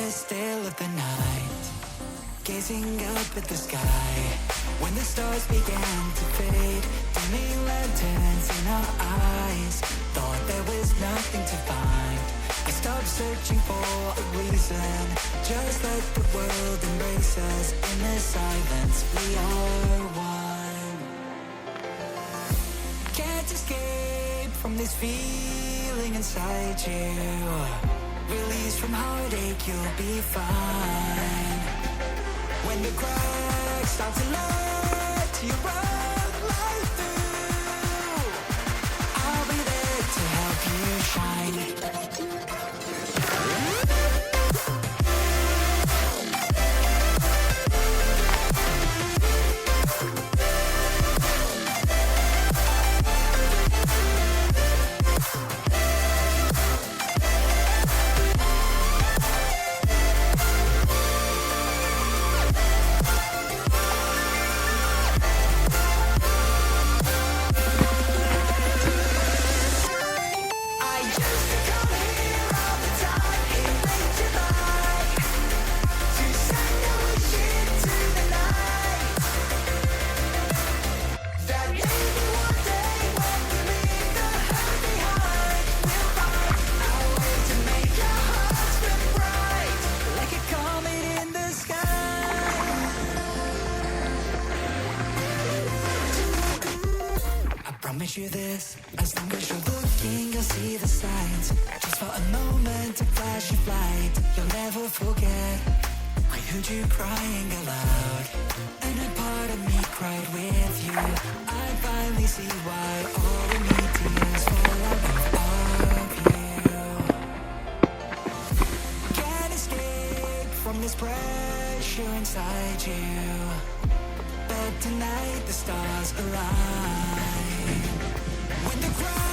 the still of the night, gazing up at the sky. When the stars began to fade, dimming lanterns in our eyes, thought there was nothing to find. I stopped searching for a reason, just let the world embrace us. In the silence we are one. Can't escape from this feeling inside you. Release from heartache, you'll be fine. When the cracks start to let you run right through, I'll be there to help you shine. Promise you this, as long as you're looking, you'll see the signs. Just for a moment, a flash of light, you'll never forget. I heard you crying aloud, and a part of me cried with you. I finally see why all the need tears fall out of you. Can't escape from this pressure inside you, but tonight the stars align. When the crowd